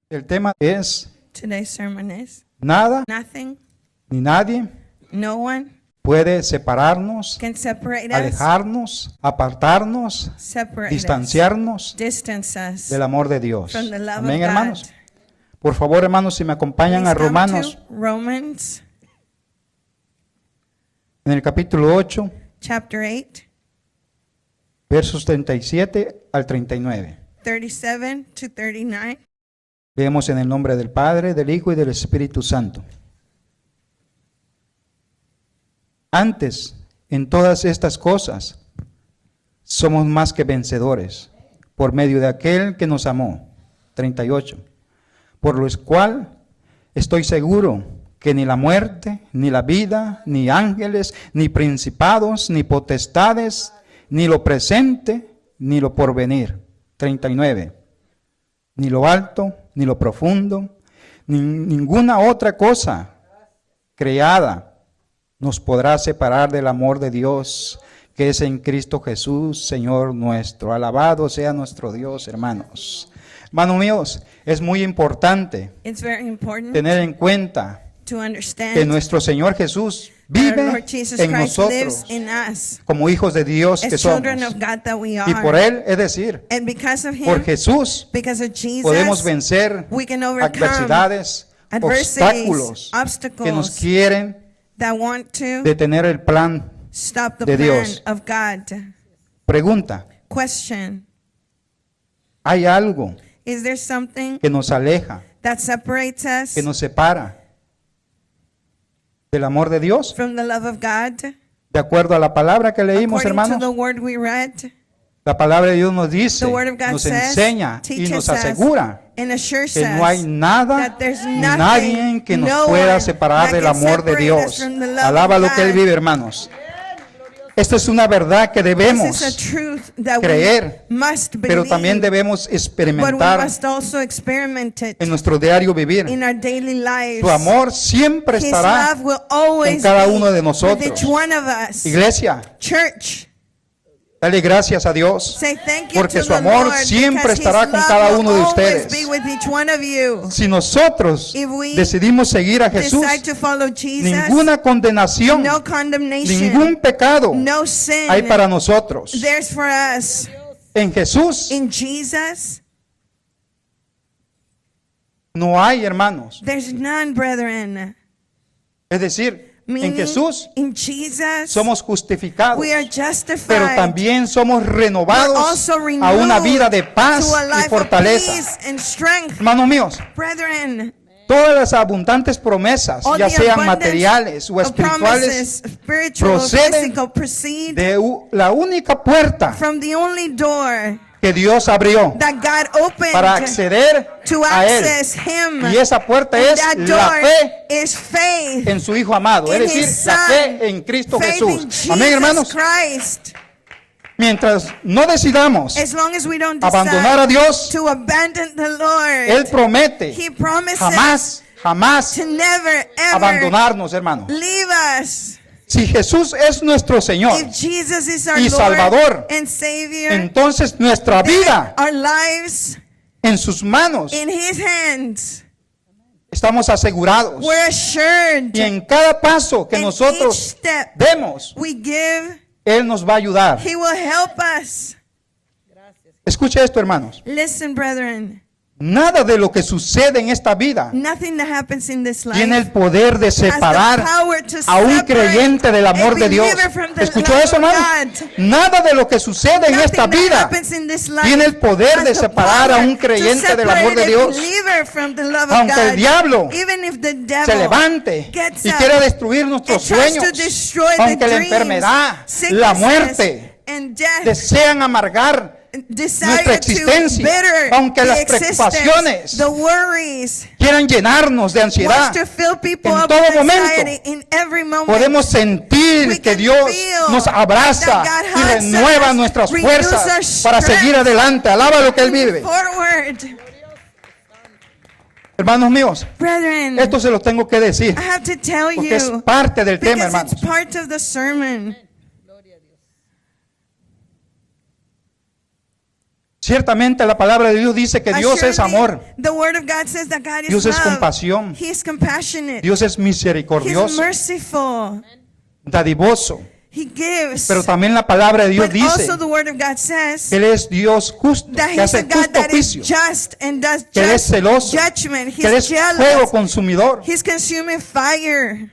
El tema es Today's sermon is nada nothing, ni nadie no one puede separarnos, can separate us, alejarnos, apartarnos, separate distanciarnos us, distance us del amor de Dios. from the love Amén, of hermanos. God. Por favor, hermanos, si me acompañan Please a come Romanos, to Romans en el capítulo 8, chapter 8, versos 37 al 39. 37 to 39. Leemos en el nombre del Padre, del Hijo y del Espíritu Santo. Antes, en todas estas cosas, somos más que vencedores, por medio de aquel que nos amó. 38. Por lo cual estoy seguro que ni la muerte, ni la vida, ni ángeles, ni principados, ni potestades, ni lo presente, ni lo porvenir. 39. Ni lo alto, ni lo profundo, ni ninguna otra cosa creada nos podrá separar del amor de Dios que es en Cristo Jesús, Señor nuestro. Alabado sea nuestro Dios, hermanos. Hermanos míos, es muy importante It's very important tener en cuenta to understand que nuestro Señor Jesús that our vive Lord Jesus en Christ lives nosotros in us como hijos de Dios que as somos. children of God that we Y are. por Él, es decir, And because of por Him, Jesús, because of Jesus, podemos vencer we can overcome adversidades, adversities, obstáculos que nos obstacles quieren that want to detener el plan. stop the de plan Dios. of God. Pregunta, Question: ¿hay algo is there something que nos aleja, that separates us que nos separa del amor de Dios? from the love of God? De acuerdo a la palabra que leímos, According to the hermanos, word we read, la palabra de Dios nos dice, the word of God nos says, enseña y teaches nos us, asegura and assures que no hay us nada that there's ni nothing, nadie que nos no pueda one separar that del can amor de separate Dios. us from the love Alaba of lo que Él God. vive, hermanos. Esta es una verdad que This debemos is a truth that creer, we must believe, pero también debemos but we experimentar must also experiment it en nuestro diario vivir. in our daily lives. Su amor siempre His estará love will always en cada be uno de with nosotros. each one of us. Iglesia, Church, dale gracias a Dios, say thank you porque to su the amor Lord, siempre because estará His con love cada will uno de always ustedes. be with each one of you. Si nosotros If we decidimos seguir a Jesús, Decide to follow Jesus, ninguna condenación, no condemnation, ningún pecado no sin hay para nosotros. there's for us. En Jesús In Jesus, no hay, hermanos. there's none, brethren. Es decir, en Meaning, Jesús in Jesus, somos justificados, we are justified, pero también somos but renovados also a una renewed vida de paz to a y life of fortaleza. peace and strength. Hermanos míos, Brethren, todas las abundantes promesas, all ya the sean abundance materiales o of espirituales, promises, spiritual or proceden physical, proceed de la única puerta from the only door que Dios abrió that God opened para acceder to a Él. access Him. Y esa puerta And es that la door fe is faith en su Hijo amado, es in decir, His la Son, fe en Cristo faith Jesús. in Jesus Amén, hermanos. Christ. Mientras no decidamos As long as we don't abandonar a decide Dios, to abandon the Lord, Él promete He promises jamás to never ever abandonarnos, hermanos. leave us. Si Jesús es nuestro Señor, If Jesus is our y Lord Salvador, and Savior, entonces nuestra then vida our lives en sus manos in His hands, estamos asegurados. we're assured. Y en cada paso que In each nosotros step demos, we give, Él nos va a ayudar. He will help us. Escuche esto, hermanos. Listen, brethren, Nada de lo que sucede en esta vida nothing that happens in this life tiene el poder de has separar the power to a un separate creyente del amor a de Dios. believer from the ¿Escuchó love eso, of hermano? God. Nada de lo que sucede en esta Nothing that vida happens in this life tiene el poder has de the separar a power un to creyente del amor de separate a Dios. believer from the love of Aunque el God. diablo Even if the devil se levante gets y up quiera destruir nuestros and tries to sueños, destroy aunque the la dreams, enfermedad, la sicknesses, muerte and death, desean amargar desire nuestra to existencia, bitter aunque the las existence, preocupaciones the worries, quieran llenarnos de ansiedad, wants to fill people en up todo with momento anxiety in every moment. podemos sentir We que can Dios feel nos abraza that God y hugs renueva us, nuestras renews fuerzas our para strength, seguir adelante. Alaba lo que Él vive. Forward. Hermanos míos, Brethren, esto se lo tengo que decir I have to tell porque es you, parte del tema, because hermanos. it's part of the sermon. Ciertamente la palabra de Dios dice que Dios es Assuredly, amor, the word of God says that God is Dios es love. compasión, He is compassionate. Dios es He is misericordioso, merciful. dadivoso. He gives. Pero también la palabra de Dios But dice also the word of God says que Él es Dios justo, that que He's a hace God justo that is juicio, just and does que Él es just celoso, judgment. que Él He's es fuego jealous. consumidor. He's consuming fire.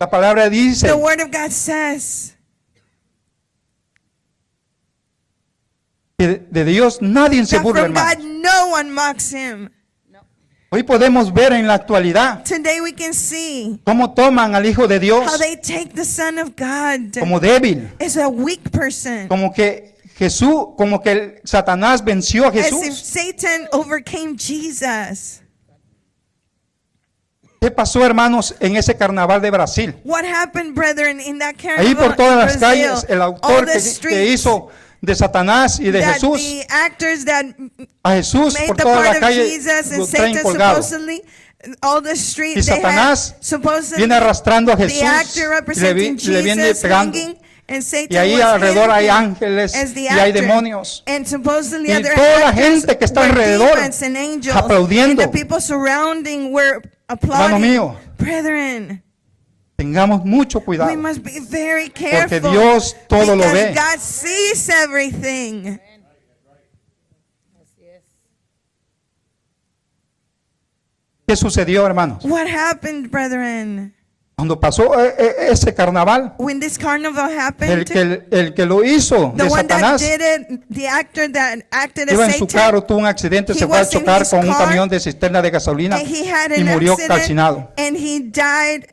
La palabra dice The word of God says que de Dios nadie se that burla, from God hermanos. no one mocks Him. Hoy podemos ver en la actualidad Today we can see cómo toman al Hijo de Dios how they take the Son of God como débil, as a weak person. como que Jesús, como que Satanás venció a As if Jesús. Satan overcame Jesus. ¿Qué pasó, hermanos, en ese carnaval de Brasil? What happened, brethren, in that Ahí carnival por todas in las Brazil? calles, el All autor the que streets hizo de Satanás y de that Jesús, the actors that a Jesús made por the toda part la of calle Jesus and lo traen Satan colgado. supposedly, all the Y streets they had Satanás supposedly viene arrastrando a the Jesús actor y representing le viene Jesus pegando. hanging, and Satan Y ahí was alrededor hay hanging ángeles as the y hay actor. demonios. And supposedly Y other toda la actors gente que está were alrededor demons and angels, aplaudiendo. and the people surrounding were Hermano applauding. mío, Brethren, tengamos mucho cuidado, we must be very careful porque Dios todo lo because ve. God sees everything. ¿Qué sucedió, hermanos? What happened, brethren? Cuando pasó ese carnaval, When this carnival el happened, que lo hizo the de one that Satanás did it, the actor that acted iba en as su Satan, carro, tuvo un accidente, He se fue a was in chocar his con un car, camión de cisterna de gasolina and he had y an murió accident, calcinado. and he died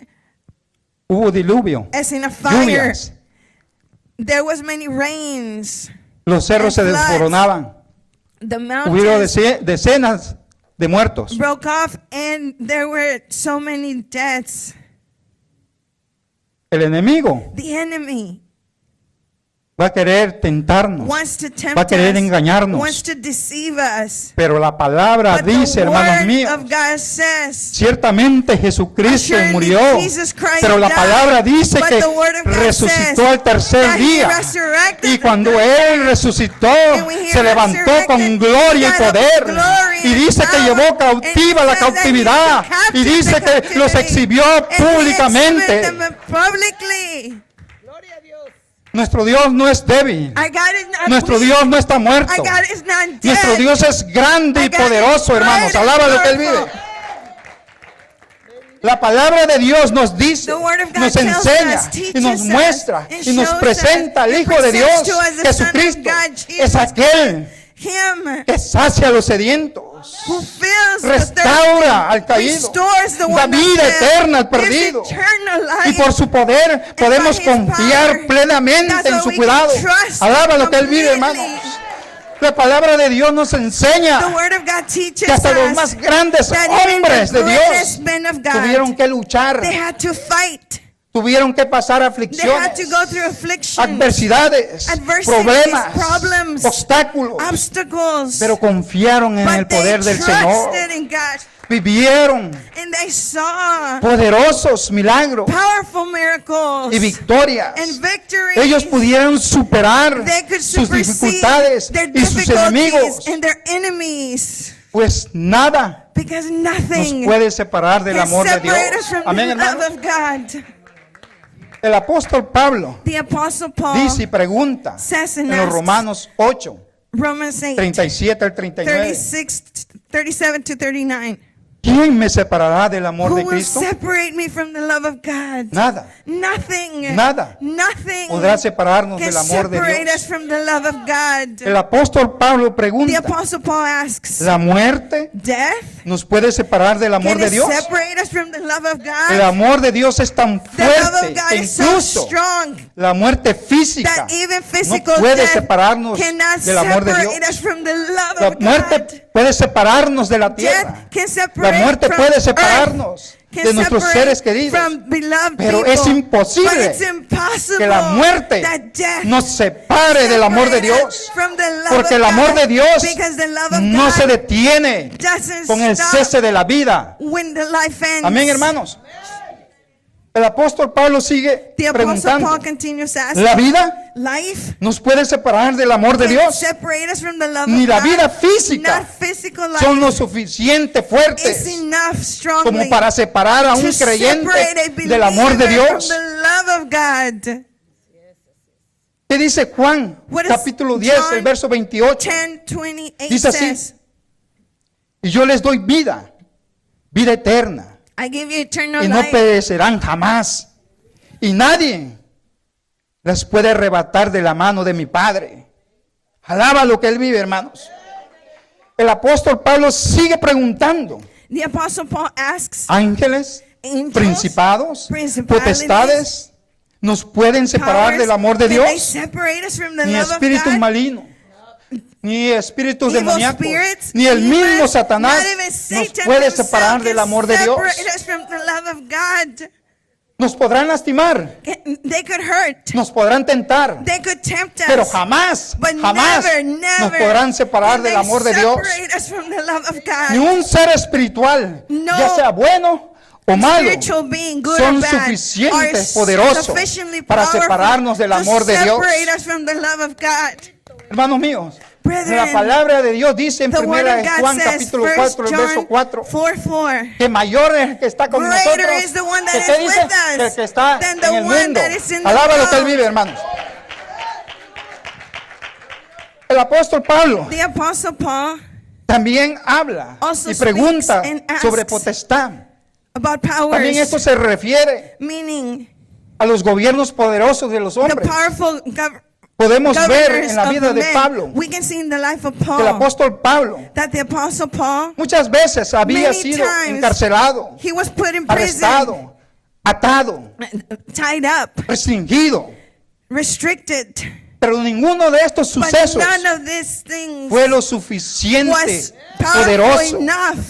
Hubo diluvio, as in a fire. lluvias, There was many rains. los cerros se and floods. desmoronaban, The hubieron mountains decenas de muertos. broke off, and there were so many deaths. El enemigo The enemy va a querer tentarnos, wants to tempt va a querer us, engañarnos. wants to deceive us. Pero la palabra But dice, the hermanos word míos, of God says, ciertamente Jesucristo Assuredly murió, Jesus Christ pero la died, palabra dice but que the word of God resucitó says al tercer that he día. resurrected Y the cuando third Él resucitó, And when he se levantó resurrected, con gloria y he got up poder. with glory Y and dice que power. llevó cautiva And la he says that he cautividad. took captive Y dice the que los captivity. exhibió And he públicamente. exhibited them publicly. Nuestro Dios no es débil. Our God is not Nuestro weak. Dios no está muerto. Our God is not dead. Nuestro Dios es grande y Our God is poderoso, hermanos. great and Alaba lo que Él powerful. vive. La palabra de Dios nos dice, The word of God nos tells enseña us, teaches y nos us, muestra and y nos shows presenta us, al and Hijo de presents Dios, to us the Son of Jesucristo. God, Es Jesus. aquel Him que sacia a los sedientos, who fills the restaura al thirsty, caído, restores the da one vida that eterna al gives perdido. eternal Y life. por su poder podemos by his confiar power, plenamente that's en why su we cuidado. can trust Alaba lo que Él vive, completely. hermanos. La palabra de Dios nos The enseña word of God teaches que hasta los us más grandes that even hombres the de Dios greatest men of God, tuvieron que luchar, they had to fight. tuvieron que pasar They had aflicciones, to go through afflictions, adversidades, adversities, problemas, problems, obstáculos, obstacles, pero confiaron en el but they poder del Señor. trusted in God, Vivieron and they saw poderosos milagros powerful miracles y victorias. and victories. Ellos pudieron superar They could sus supersede dificultades their y sus difficulties enemigos, and their enemies, pues nada because nos nothing puede separar del can amor de Dios. separate us from Amén, the hermano. love of God. El apóstol Pablo The Apostle Paul dice y pregunta says en and los asks, Romanos 8, Romans 8, 37 al 39. 36, 37 to 39. ¿Quién me separará del amor Who de will Cristo? separate me from the love of God? Nada. Nothing. Nada Nothing podrá separarnos can del amor de separate Dios. us from the love of God. El apóstol Pablo The pregunta, Apostle Paul asks, ¿la muerte death? nos puede separar del amor Can de it Dios? separate us from the love of El God? amor de Dios es tan The love of fuerte God que is so incluso strong la muerte física that even no physical puede death separarnos cannot del amor de Dios. separate us from the love La of God. muerte puede separarnos de la tierra. Death can La separate muerte from puede earth, separarnos can de nuestros separate seres queridos. from beloved Pero people, es imposible but it's impossible que la muerte that death nos separe del amor de separate us Dios. from the love Porque of el amor God, de Dios because the love of no God se detiene doesn't con el stop cese de la vida. when the life ends. Amén, hermanos. El apóstol Pablo sigue The Apostle preguntando, Paul continues asking, ¿la vida life nos puede separar del amor de can Dios? separate us from the love Ni of la God. vida física Not physical life son lo suficiente is fuertes enough strongly como para separar a un to separate a creyente del amor de believer from Dios. the love of God. ¿Qué dice Juan, What does capítulo 10, John el verso 28? 10:28 Dice así: says, y yo les doy vida, vida eterna, I give you eternal y no life, perecerán jamás, y nadie las puede arrebatar de la mano de mi Padre. Alaba lo que Él vive, hermanos. El apóstol Pablo sigue preguntando: The Apostle Paul asks, ángeles, angels, principados, principalities, potestades, ¿nos pueden separar powers, del amor de can they Dios? separate us from the Ni love of espíritus God? malignos, ni espíritus Evil demoníacos, spirits, ni el mismo demons, Satanás not even nos Satan puede himself separar can del amor de Dios. separate us from the love of God. Nos podrán lastimar, They could hurt, nos podrán tentar, they could tempt us, pero jamás, but jamás never nos podrán separar can del they amor de Dios. separate us from the love of God. Ni un ser espiritual, No ya sea bueno o malo, Spiritual being, good son or bad, suficientes, are poderosos sufficiently para powerful separarnos del amor de to Dios. separate us from the love of God. Hermanos míos, Brethren, la palabra de Dios dice en The word 1 of God Juan says, capítulo 1 4, el verso John 4, 4:4. que mayor es el que está con Greater nosotros is the one that que is ¿qué dice? with us Que el que está than the en el one mundo. that is in the Alaba lo que Él world. vive, hermanos. El apóstol Pablo The Apostle Paul también habla Also y pregunta speaks and asks sobre potestad. about También esto powers, se refiere meaning a los gobiernos poderosos de los the hombres. powerful Podemos ver governors en la of vida de men. Pablo, We can see in the life of que el Paul apóstol Pablo that the Apostle Paul, muchas veces había Many sido times encarcelado, he was put in prison, arrestado, atado, tied up, restringido. restricted. Pero ninguno de estos But sucesos none of these things fue lo suficiente, was powerful poderoso enough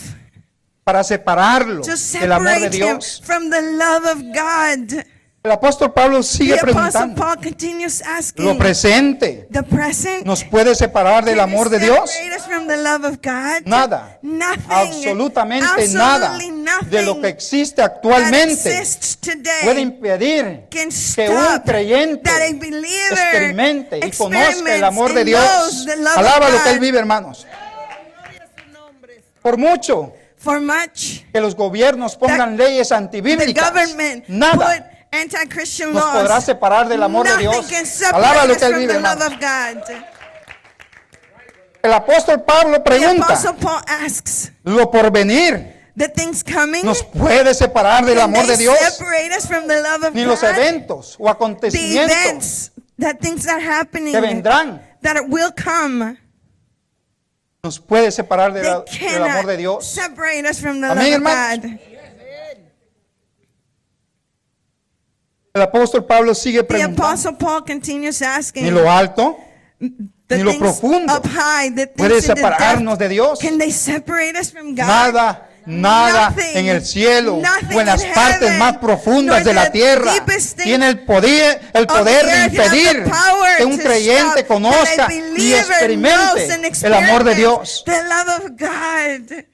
para separarlo to del amor de separate him Dios. from the love of God. El apóstol Pablo sigue The Apostle preguntando, Paul continues ¿lo asking, presente the present nos puede separar del can amor de Dios? separate us from the love of God? Nada, Nothing, absolutamente nada absolutely de lo que nothing existe that actualmente exists today puede impedir can que un stop creyente that a believer experimente y conozca el amor de experiments and Dios. knows the love Alaba of lo que Él God. vive, hermanos. Por mucho For much, que los gobiernos pongan leyes the antibíblicas, government nada put anti-Christian nos podrá laws. separar del amor de Nothing Dios. can Alaba separate lo us que Él from vive, the love hermanos. of God. El apóstol Pablo The pregunta, Apostle Paul asks, ¿lo porvenir the things coming, nos puede separar del can amor they de Dios? separate us from the love of Ni los God? eventos o The acontecimientos events, that things that are happening, que vendrán that will come, nos puede separar they del amor de cannot Dios. separate us from the Amén, love of hermanos. God. El apóstol Pablo sigue The preguntando, Apostle Paul continues asking, ni lo alto the ni lo things profundo up high, the puede things in the separarnos depth, de Dios. can they separate us from God? Nada Nothing, en el cielo nothing o en las in partes heaven, más profundas nor de la the tierra deepest thing tiene el poder of the de earth have impedir the power que un to creyente stop conozca that a y believer knows and experimente el amor de Dios. experience the love of God.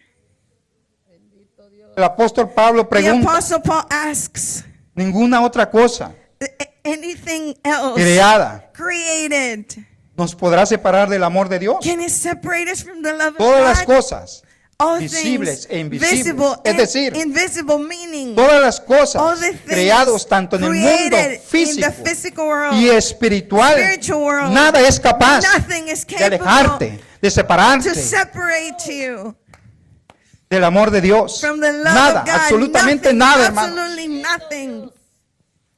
El apóstol Pablo The pregunta, Apostle Paul asks, ninguna otra cosa anything else creada created, nos podrá separar del amor de Dios. can it separate us from the love Todas of las God? cosas, All visibles things e invisibles, visible es and decir, invisible, meaning todas las all cosas the things creados tanto en el mundo created in físico the physical world, y espiritual, spiritual world, nada es capaz nothing is de capable alejarte, de to separarte separate you del amor de Dios. from the love Nada, of God. absolutamente Nothing, nada, hermano. absolutely nothing.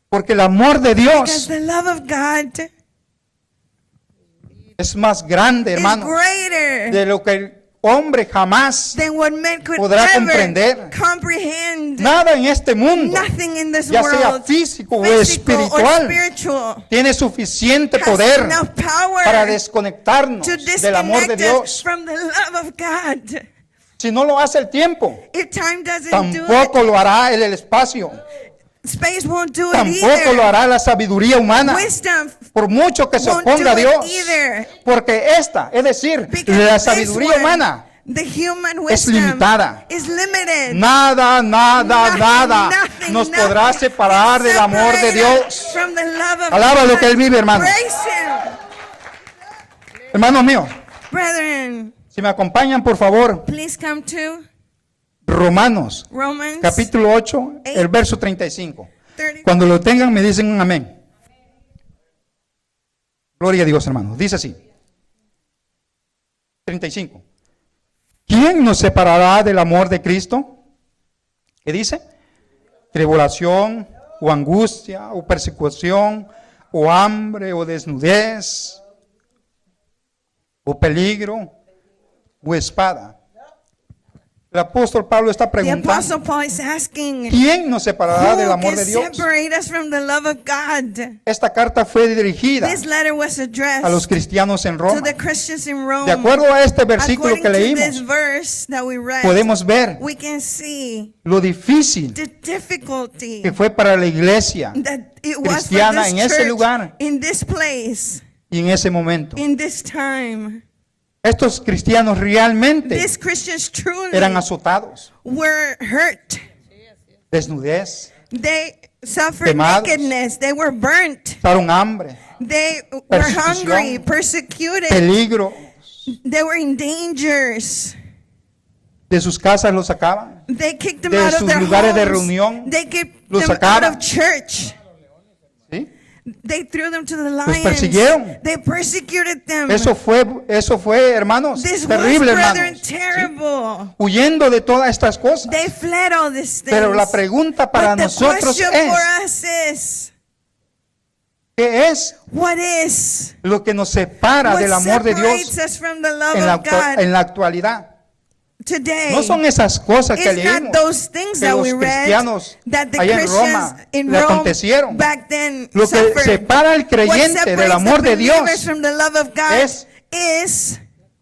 Porque el amor de Because Dios the love of God es más grande, is hermano, greater de lo que el hombre jamás. than what men could podrá ever comprender. comprehend. Nada en este mundo, Nothing in this ya sea world, físico o physical or espiritual, spiritual, tiene suficiente has poder enough power para desconectarnos to del amor de disconnect us Dios. from the love of God. Si no lo hace el tiempo, If time doesn't do it, tampoco lo hará el espacio, space won't do it tampoco lo either. hará la sabiduría humana, Wisdom por mucho que se won't oponga a do it Dios. either. Porque esta, es decir, Because la this sabiduría one, humana the human es wisdom limitada. is limited. Nada, nada, nada Nothing nos nothing podrá can separar del amor de separate Dios. us from the love of Alaba lo God. que Él vive, hermano. Praise Him. Hermanos míos, Brethren, si me acompañan, por favor, please come to Romanos, Romans capítulo 8, el verso 35. 30. Cuando lo tengan, me dicen un amén. Gloria a Dios, hermanos. Dice así. 35. ¿Quién nos separará del amor de Cristo? ¿Qué dice? Tribulación, o angustia, o persecución, o hambre, o desnudez, o peligro, o espada. El apóstol Pablo está The Apostle preguntando, Paul is asking, ¿quién nos separará del who amor can de Dios? separate us from the love of God? Esta carta fue dirigida This letter was addressed a los cristianos en to Roma. the Christians in Rome. De acuerdo a este versículo According que to this leímos, verse that we read, podemos ver we can see lo difícil the difficulty que fue para la iglesia that it was for cristiana this en ese church, lugar in this place, y en ese momento. in this time. Estos cristianos realmente These Christians truly eran azotados, were hurt. desnudez, They suffered Quemados. nakedness. They were burnt. pasaron hambre, They were Persecución. hungry, persecuted. peligro, They were in dangers. de sus casas los sacaban, They kicked them De out of sus their lugares de homes. reunión They kicked los them out sacaban. of church. ¿sí? They threw them to the lions. persiguieron. They persecuted them. Eso fue, hermanos, This terrible, was, brethren, hermanos. terrible. Huyendo de todas estas cosas. They fled all these things. Pero la pregunta para But the nosotros question es, for us is, ¿qué es what is? lo que nos separa What del amor de separates Dios us from the love en la, of God en la actualidad? today? No son esas cosas que It's not leímos those things que that los we read cristianos that the allá en Christians Roma in le Rome acontecieron. back then Lo que suffered. separa al What creyente separates del amor the de believers Dios from the love of God es, is,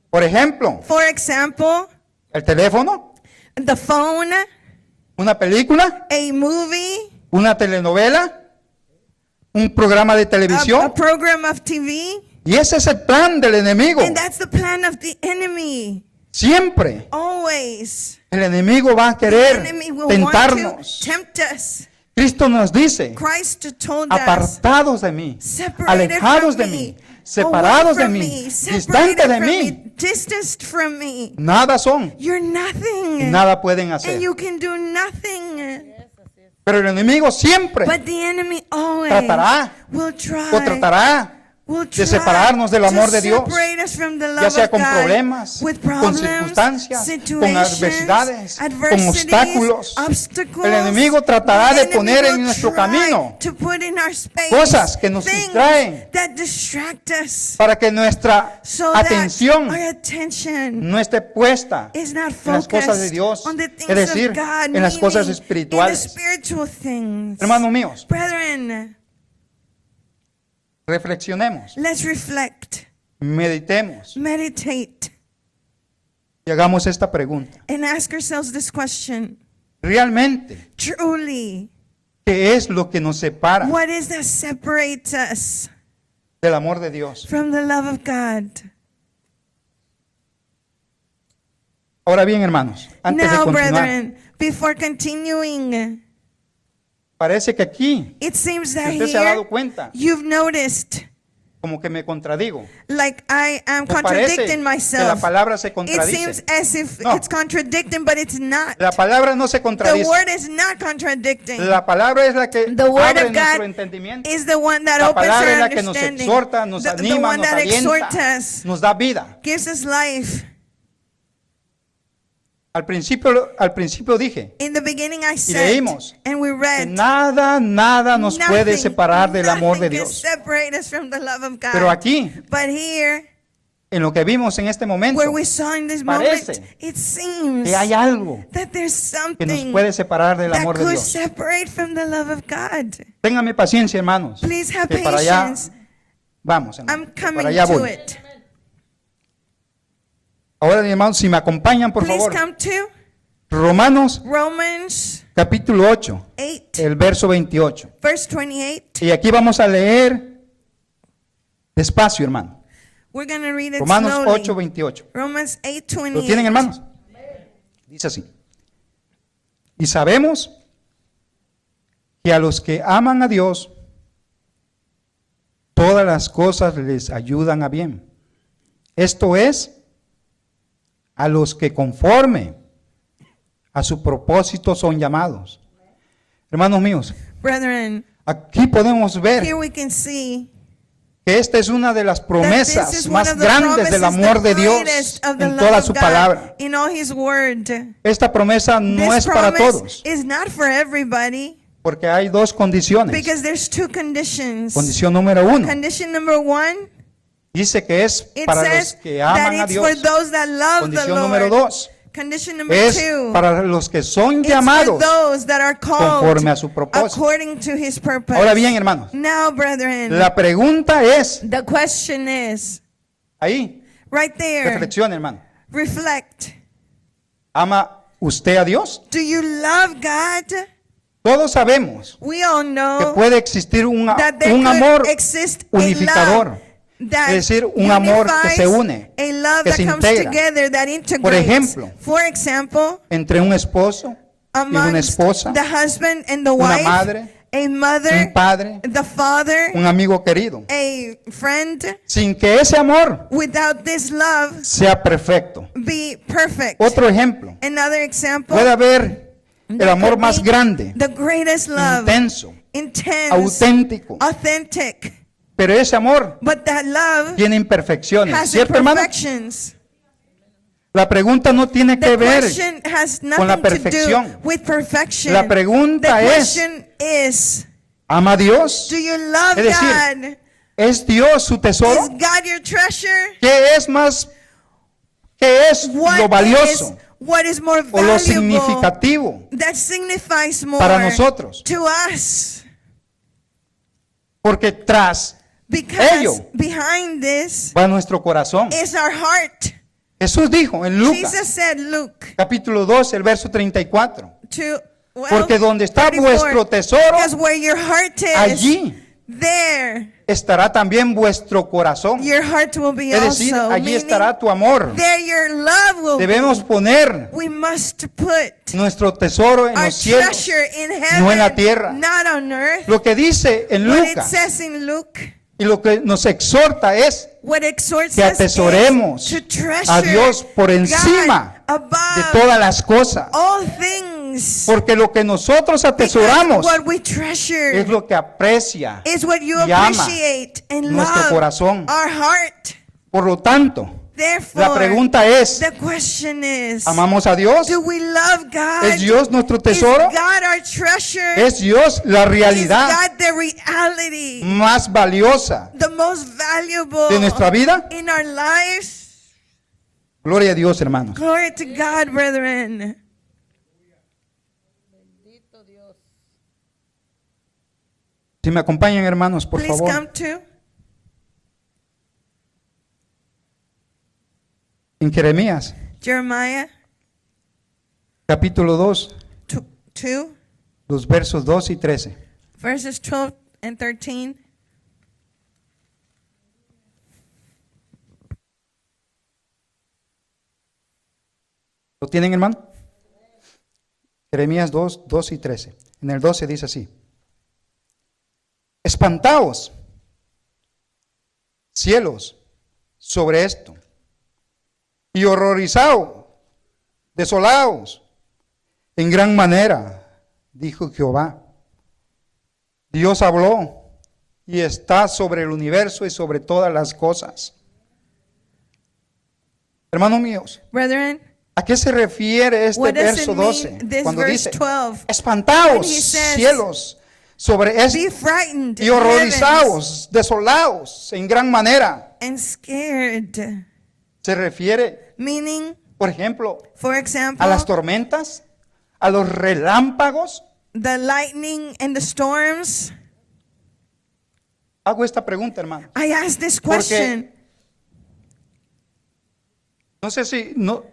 por ejemplo, for example, el teléfono, the phone, una película, a movie, una telenovela, un programa de a televisión. program of TV, Y ese es el plan del enemigo. and that's the plan of the enemy. Siempre Always. el enemigo va a The querer enemy will want to tentarnos. tempt us. Cristo nos dice, Christ told us, apartados de mí, separated alejados from de me, mí, separados de away from mí, me, distantes separated de from mí, me, distanced from me. nada son You're nothing. y nada pueden hacer. And you can do nothing. Pero el enemigo siempre But the enemy always tratará will try, o tratará will de try separarnos del amor to de Dios, separate us from the love ya sea of con God, problemas, with con problems, circunstancias, con situations, adversidades, con adversities, obstáculos. obstacles. El enemigo tratará The de enemy poner en will nuestro try camino to put in our space cosas que nos things distraen that distract us, para que nuestra so atención that our attention no esté puesta is not en las cosas de focused Dios, on the things es decir, of God, en las cosas meaning espirituales. in the spiritual things. Hermanos míos, Brethren, reflexionemos, let's reflect, meditemos meditate, y hagamos esta pregunta. and ask ourselves this question. ¿Realmente Truly, qué es lo que nos separa what is that separates us del amor de Dios? from the love of God? Ahora bien, hermanos, antes de Now, continuar, brethren, before continuing, parece que aquí, it seems si that usted se ha dado here cuenta, you've noticed como que me contradigo. like I am Me parece contradicting que la myself. palabra se It contradice. seems as if No. it's contradicting, but it's not. La palabra no se The contradice. word is not contradicting. La palabra es la que The word abre of nuestro God entendimiento. is the one that La opens palabra es our la que nos understanding. exhorta, nos The anima, one nos that exhorts alienta, us, nos da vida. gives us life. Al principio dije In the beginning I said, leímos and we que read, nada nos puede nothing, separar del amor de nothing can Dios. separate us from the love of God. Pero aquí, But here, en lo que vimos en este momento, where we saw in this parece moment, it seems que hay algo that there's que nos something puede separar del that amor de could Dios. separate from the love of God. Ténganme paciencia, hermanos, Please have que para allá patience. vamos, I'm hermanos, que coming para allá to voy. it. Ahora, mis hermanos, si me acompañan, por Please favor, come to Romanos Romans capítulo 8, 8, el verso 28. verse 28. Y aquí vamos a leer despacio, hermano. We're going to read it Romanos slowly. 8, 28. Romans 8, ¿Lo 28. tienen, hermanos? Dice así. Y sabemos que a los que aman a Dios, todas las cosas les ayudan a bien. Esto es, a los que conforme a su propósito son llamados. Hermanos míos, Brethren, aquí podemos ver here we can see que esta es una de las that this promesas is one más of the grandes del promises, amor the de Dios greatest of the en love toda of su God palabra. in all His word. Esta promesa no This es para promise todos, is not for everybody porque hay dos condiciones. because there's two conditions. Condición número uno, Condition number one, dice que es it para los says que that aman a it's for Dios. those that love the Condición número Lord. dos, Condition number es two, para los que son it's for llamados those that are called conforme a su propósito. according to His purpose. Ahora bien, hermanos, Now, brethren, la pregunta es, the question is, ahí, right there, reflexione, hermano. reflect. ¿Ama usted a Dios? Do you love God? Todos sabemos We all que know puede existir un that there amor could exist a unificador. love that Es decir, un amor que se unifies, une, a love que that se comes integra. together, that integrates. Por ejemplo, For example, entre un esposo y una amongst esposa, the husband and the una wife, madre, a mother, un padre, the father, un amigo querido, a friend. sin que ese amor Without this love, sea perfecto. be perfect. Otro ejemplo, Another example, puede haber el there amor could más be grande, the greatest love, intenso, intense, auténtico, authentic, pero ese amor but that love tiene imperfecciones, has ¿cierto, hermano? imperfections. La pregunta no tiene que The ver question has con la nothing to perfección. do with perfection. La pregunta The es, question is, ¿ama a Dios? do you love Es decir, God? ¿Es Dios su Is tesoro? God your treasure? ¿Qué es más, qué es lo valioso What is more o lo valuable significativo that signifies more para nosotros? to us? Porque tras Because ello behind this va nuestro corazón. is our heart. Jesús dijo en Lucas, Jesus said, Luke capítulo 2, el verso 34, 2, porque donde está 34, vuestro tesoro, because where your heart is, allí there estará también vuestro corazón. your heart will be Es decir, also. allí Meaning, estará tu amor. there your love will Debemos be. poner We must put nuestro tesoro en our los cielos, treasure in heaven, no en la tierra. not on earth. Lo que dice en What it Lucas says in Luke, y lo que nos exhorta es what exhorts que us atesoremos is to treasure a Dios por encima God above de todas las cosas. all things. Porque lo que nosotros Because atesoramos what we treasure es lo que aprecia is what you y ama appreciate and nuestro love, corazón. our heart. Por lo tanto, Therefore, la pregunta es, the question is, ¿amamos a Dios? do we love God? ¿Es Dios nuestro Is tesoro? God our treasure? ¿Es Dios la Is realidad God the reality, más valiosa the most valuable de nuestra vida? in our lives? Gloria a Dios, hermanos. Glory to God, brethren. Si me acompañan, hermanos, por Please favor. come to En Jeremías, Jeremiah capítulo 2, 2, los versos 2 y 13. verses 12 and 13. ¿Lo tienen, hermano? Jeremías 2, 2 y 13. En el 12 dice así. Espantaos, cielos, sobre esto, y horrorizaos, desolaos, en gran manera, dijo Jehová. Dios habló y está sobre el universo y sobre todas las cosas. Hermanos míos, Brethren, ¿a qué se refiere este what does verso it 12? mean, this Cuando verse dice, 12? espantaos, When he says, cielos, sobre Be esto, frightened, y horrorizaos, desolaos, en gran manera. and scared. Se refiere, Meaning, por ejemplo, for example, a las tormentas, a los relámpagos. the lightning and the storms. Hago esta pregunta, hermano. I ask this question. No sé si no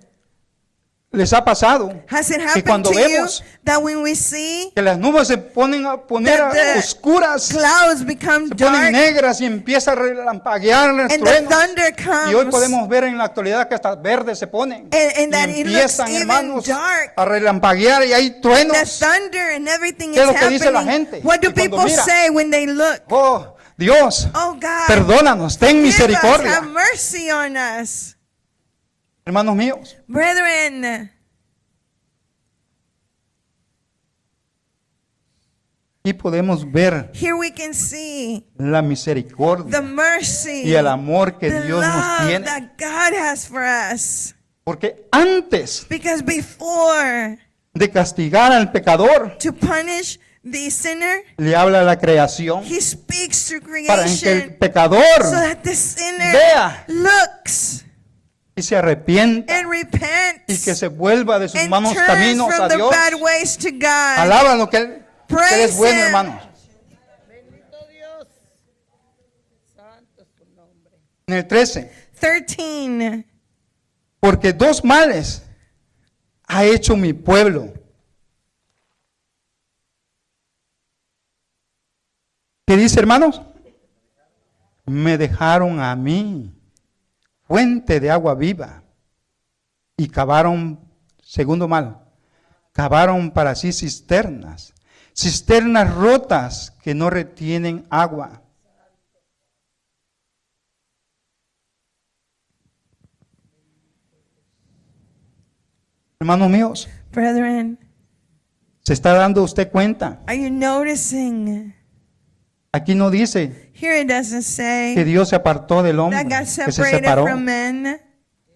¿Les ha pasado Has it que happened cuando to you vemos that when we see que las nubes se ponen a poner That the oscuras, clouds become se ponen dark negras y empieza a relampaguear los and the truenos? thunder Y hoy comes podemos ver en la actualidad que hasta verdes se ponen. and that Y it looks empiezan, even hermanos, dark? a relampaguear y hay The truenos. thunder and everything ¿Qué es is lo que dice la happening. gente? What do Y cuando people mira, say when they look? Oh, Dios, Oh God, perdónanos, ten give us, misericordia. have mercy on us. Hermanos míos, Brethren, aquí podemos ver here we can see la misericordia the mercy, y el amor que the Dios nos love tiene. that God has for us. Porque antes Because before de castigar al pecador, to punish the sinner, le habla a la creación He speaks to para que el creation pecador so that the sinner vea looks y se arrepienta and repents y que se vuelva de sus and malos turns caminos from a the Dios. bad ways to God. Alaban lo que Él es bueno, Him. hermanos. En el 13, 13. porque dos males ha hecho mi pueblo. ¿Qué dice, hermanos? Me dejaron a mí fuente de agua viva y cavaron, segundo mal, cavaron para sí cisternas, cisternas rotas que no retienen agua. Hermanos míos, Brethren, ¿se está dando usted cuenta? are you noticing? Aquí no dice Here it doesn't que say Dios se apartó del that hombre, God que se separated separó. from men.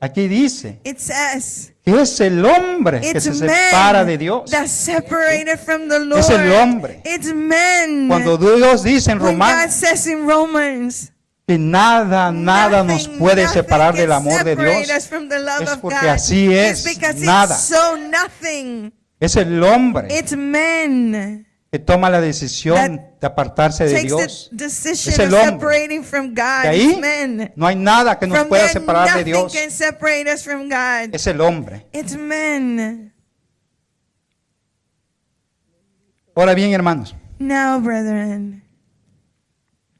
Aquí dice It says que es el hombre que it's se separa de men Dios. that separated from the Lord. Es el hombre. It's men. Cuando Dios dice en When God Romanos says in Romans, que nada nos nothing puede separar can del amor de separate Dios, us from the love es of porque God. así es, It's because nada. it's so nothing. es el hombre It's men que toma la decisión de apartarse de takes Dios. the decision Es el of hombre. separating from God. De It's ahí men. no hay nada que nos From pueda there, separar de nothing Dios. can separate us from God. Es el hombre. It's men. Ahora bien, hermanos, Now, brethren,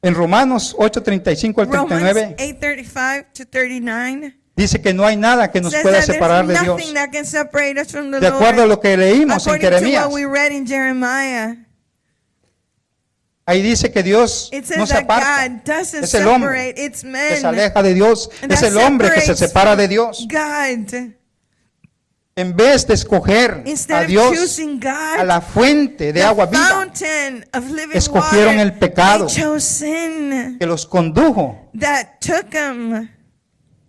en Romanos 8:35 al Romans 39 8:35 to 39 dice que no hay nada que nos says pueda that separar there's de Dios. nothing that can separate us from the De acuerdo a Lord. lo que leímos en According to Jeremías, what we read in Jeremiah, ahí dice que Dios it says no se that aparta, God doesn't es el hombre separate. It's que men se aleja de Dios, that es el hombre que se separates separa de Dios. God. En vez de escoger a Instead of Dios, choosing a God, la fuente de the agua viva, fountain of living escogieron water, el pecado. they chose sin que los condujo that took them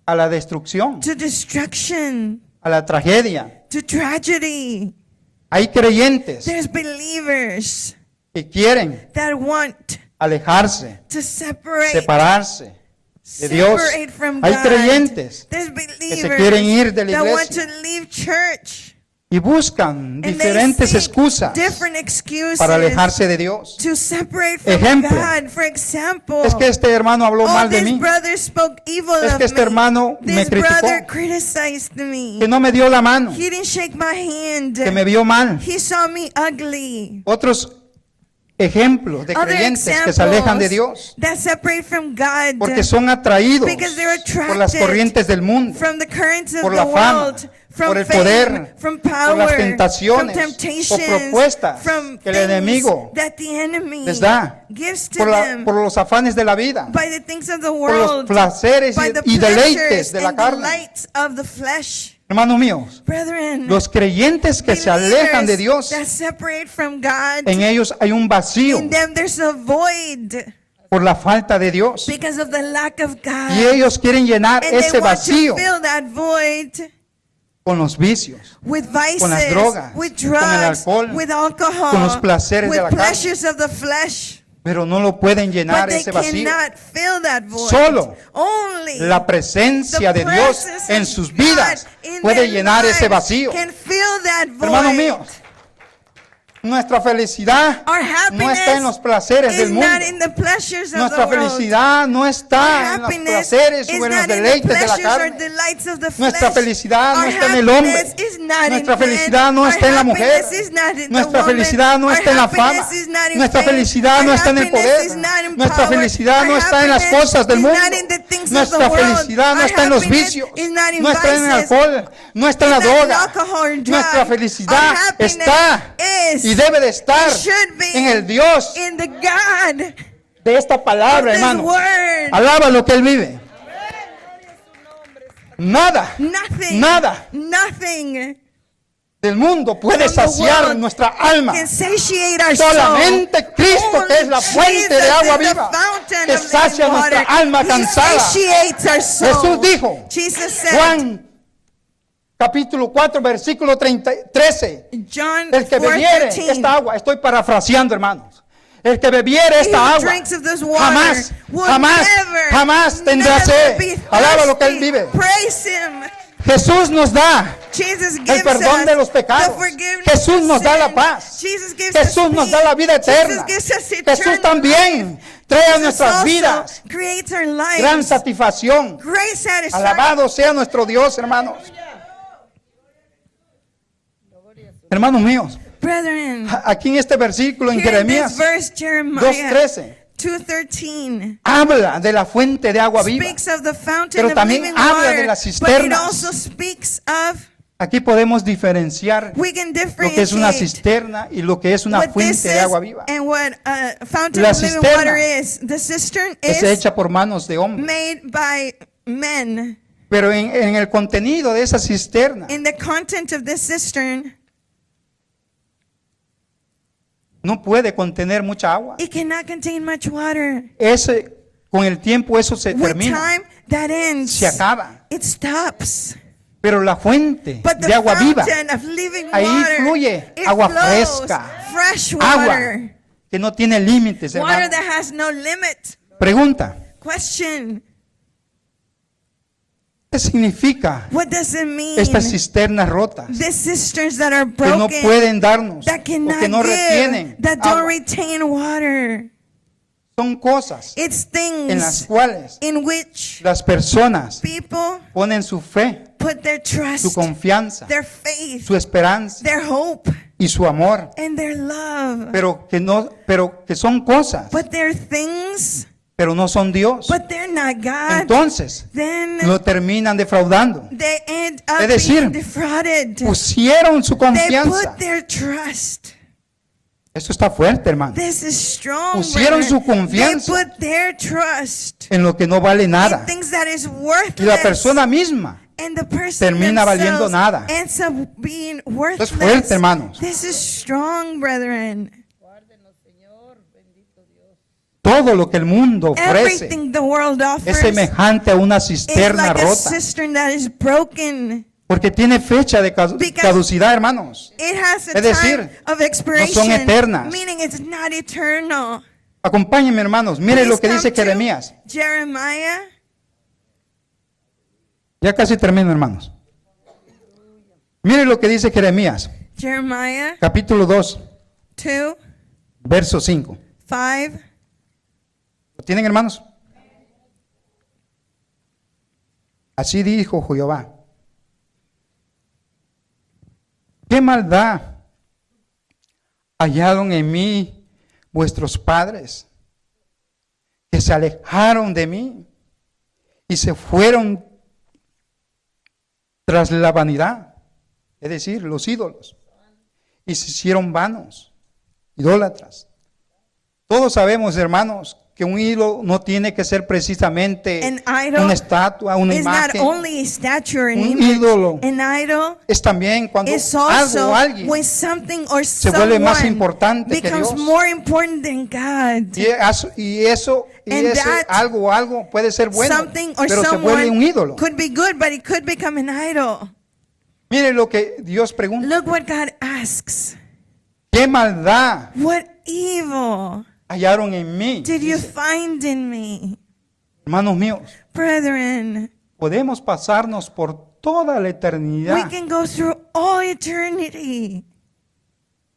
a la destrucción, to destruction, a la tragedia. to tragedy. Hay creyentes There's believers que quieren that want alejarse, to separate de Dios. separate from Hay God. creyentes There's believers quieren ir de la that want to iglesia leave church y buscan and diferentes they seek excusas different excuses para alejarse de Dios. to separate from Ejemplo. God. For example, Es que este hermano habló oh, mal de this mí, brother spoke evil es of que este me. hermano me This brother criticó, criticized me. que no me dio la mano, He didn't shake my hand. que me vio mal. He saw me ugly. Otros ejemplos de Other creyentes que se alejan de examples Dios that separate from God porque son atraídos because they're por las attracted corrientes del mundo, from the currents of por the la fama, world, from por el fame, poder, from por power, las from tentaciones o temptations, propuestas from que el things enemigo that the enemy les da, gives to por them por los afanes de la vida, by the things of the por los world, placeres by the y deleites pleasures de la and carne. delights of the flesh. Hermanos míos, Brethren, los creyentes que se alejan de Dios, that separate from God, en ellos hay un vacío in them there's a void por la falta de Dios. because of the lack of God. Y ellos quieren llenar And ese they want vacío to fill that void con los vicios, with vices, con las drogas, with con el drugs, alcohol, with alcohol, con los placeres de with la carne. pleasures of the flesh. pero no lo pueden llenar But they ese vacío. cannot fill that void. Solo Only La presencia the de Dios presence en of sus God vidas in puede their llenar ese lives vacío. can fill that void. Hermanos míos, Nuestra felicidad Our no está en los happiness placeres is del mundo. not in the pleasures of Nuestra the world. felicidad no Our está en los happiness placeres is o en los not in the deleites de la pleasures or carne. delights of the Nuestra flesh. felicidad no Our está en el hombre. happiness is not Nuestra in man. felicidad no Our está en la mujer. happiness is not in the Nuestra woman. felicidad no Our está en la fama. happiness is not in Nuestra fame. felicidad Our no está en el happiness poder. is not in Nuestra power. felicidad Our no está en las happiness cosas del is mundo. not in the things of the Nuestra world. felicidad no Our está en los happiness vicios. is not in No está en el vices. alcohol. No está en la It's not in droga. alcohol or drug. Nuestra felicidad Our happiness está is y debe de estar should be en el Dios in the God de esta palabra, of this hermano. word. Alaba lo que Él vive. Nada Nothing. Nada. Nothing del mundo puede from the saciar world nuestra alma. can satiate our soul. Solamente Cristo, que es la fuente de agua viva, que sacia nuestra alma cansada. Jesús dijo, Jesus said, Juan capítulo 4 versículo 13, John el que bebiere 4:13, esta agua, estoy parafraseando, hermanos, el que bebiere he esta who agua drinks of this water jamás, will jamás, never, jamás tendrá never sed. be Alaba lo que Él thirsty. vive. Praise him. Jesús nos da Jesus el gives perdón us de los pecados. the forgiveness Jesús nos of da la sin. paz. Jesus gives Jesús us nos da peace. la vida eterna. Jesus gives us Jesús eternal también life. trae a Jesus nuestras also vidas creates our lives. gran satisfacción. Great satisfaction. Alabado sea nuestro Dios, hermanos. Hermanos míos, Brethren, aquí en este versículo en here in Jeremías this verse, Jeremiah 2:13 2:13 habla de la fuente de agua viva. speaks of the fountain Pero of también living habla water, de las but it cisternas. also speaks of, Aquí podemos diferenciar we can lo que es una differentiate cisterna y lo que es una what this fuente de is agua viva. and what a fountain La of living cisterna water is. The cistern Es is hecha por manos de hombres. made by men. Pero en el contenido de esa cisterna In the content of this cistern, no puede contener mucha agua. it cannot contain much water. Con el tiempo eso se With termina, time, that ends. se acaba. It stops. Pero la fuente But the de agua viva, fountain of living ahí water, fluye it agua flows, fresca, fresh agua water, que no tiene límites, water hermano. that has no limit. Pregunta, Question: ¿qué significa what does it mean? estas cisternas rotas These cisterns that are que no broken, pueden darnos that o cannot que no give, retienen that don't agua? retain water? Son cosas It's en las things cuales in which las personas people ponen su fe, put their su trust, confianza, their faith, su esperanza their hope, y su amor, and their love. pero que son cosas, But they're things, pero no son Dios. but they're not God. Entonces Then lo terminan defraudando. they end up Es decir, being defrauded. Pusieron su They confianza. put their trust. Esto está fuerte, hermano. This is strong. Pusieron brethren. su confianza They put their trust En lo que no vale in nada. things that is Y worthless. la persona misma And the person termina valiendo themselves nada. ends up being Esto es worthless. fuerte, hermanos. This is strong, brethren. Todo lo que el mundo ofrece Everything the world es offers semejante a una is cisterna like a rota. cistern that is broken. Porque tiene fecha de Because caducidad, hermanos. It has a Es decir, time of expiration, no son eternas. meaning it's not eternal. Acompáñenme, hermanos. Miren lo Please que come dice to Jeremías. Jeremiah Ya casi termino, hermanos. Miren lo que dice Jeremías, capítulo 2, 2, verso 5. 5. ¿Lo tienen, hermanos? Así dijo Jehová. ¿Qué maldad hallaron en mí vuestros padres, que se alejaron de mí y se fueron tras la vanidad, es decir, los ídolos, y se hicieron vanos, idólatras? Todos sabemos, hermanos, que un ídolo no tiene que ser precisamente An idol una estatua, una It's not imagen. only a statue or an Un image. ídolo An idol Es también cuando is algo also o alguien when something or se vuelve más someone importante que becomes Dios. more important than God. y eso And ese that algo o algo puede ser bueno, Something or pero se vuelve un someone ídolo. could be good, but it could become an idol. Mire lo que Dios pregunta. Look what God asks. ¿Qué maldad What evil hallaron en mí? did you Dice, find in me? hermanos míos, Brethren, podemos pasarnos por toda la we eternidad can go through all eternity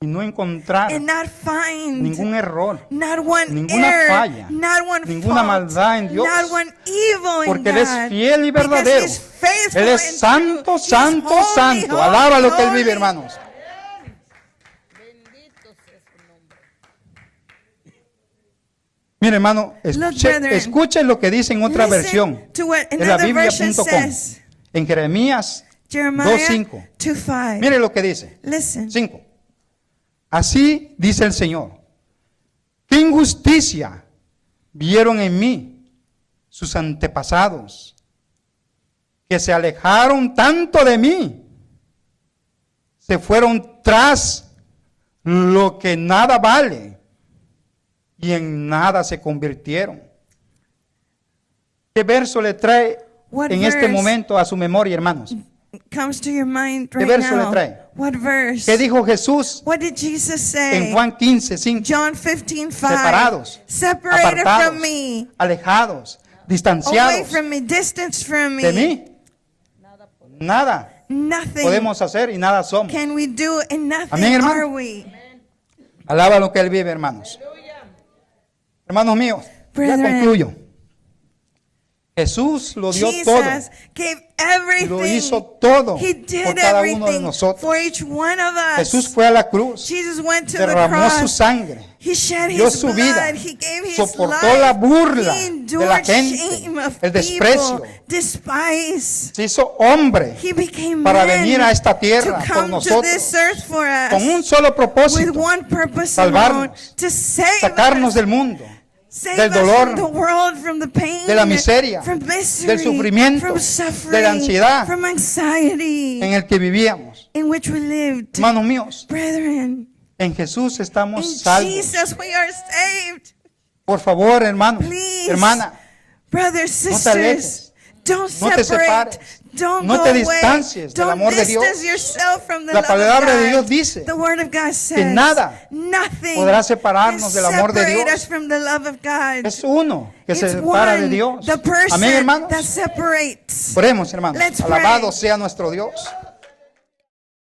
y no encontrar and not find ningún error, not one ninguna error, falla, not one ninguna fault, maldad en Dios, not one evil in porque Él es God, fiel y because verdadero. He's faithful Él es and santo, true. He's santo, holy, santo. holy, Alaba lo que Él holy. vive, hermanos. Mire, hermano, brethren. escuche lo que dice en otra Listen versión, to what en la another version biblia.com, says. en Jeremías Jeremiah 2:5. 2:5. Mire lo que dice. Listen. 5. Así dice el Señor: ¿qué injusticia vieron en mí sus antepasados, que se alejaron tanto de mí? Se fueron tras lo que nada vale y en nada se convirtieron. ¿Qué verso le trae What en este verse momento a su memoria, hermanos? comes to your mind right verso le now? trae? What verse? ¿Qué dijo Jesús What did Jesus say? en Juan 15:5? John 15:5. Separados, Separated apartados, from me, alejados, away distanciados from me, distanced from me. de mí. Nada Nothing podemos hacer y nada somos. can we do, and nothing Amén, hermano. are we. Alaba lo que Él vive, hermanos. Hermanos míos, ya Brethren, concluyo. Jesús lo dio todo. Jesus gave everything. Lo hizo todo He por did cada uno de everything nosotros. for each one of us. Jesús fue a la cruz, Jesus went to the derramó su cross. sangre, He shed dio his su blood. vida, He gave his soportó life. la burla He de endured la gente, shame of el desprecio. people, despise. se hizo hombre He became para man venir a esta tierra to por come to nosotros, this earth for us con un solo with propósito: one purpose salvarnos, alone, to save sacarnos us, del mundo, save del us dolor, from the world, from the pain, de la miseria, from misery, del sufrimiento, from de suffering, la ansiedad from anxiety en el que vivíamos. in which we lived. Hermanos míos, Brethren, en Jesús in estamos salvos. Jesus we are saved. Por favor, hermano, Please, hermana, brothers, no te sisters, alejes, don't no te separate, separes, don't no go te away, distancies del don't amor de Dios. distance yourself from the La love palabra of de God. Dios dice The word of God says nada nothing podrá separarnos can del amor de separate Dios. us from the love of God. Es uno que se It's separa de one, Dios. the person Amén, hermanos. that separates. Oremos, hermanos. Let's Alabado pray. sea nuestro Dios.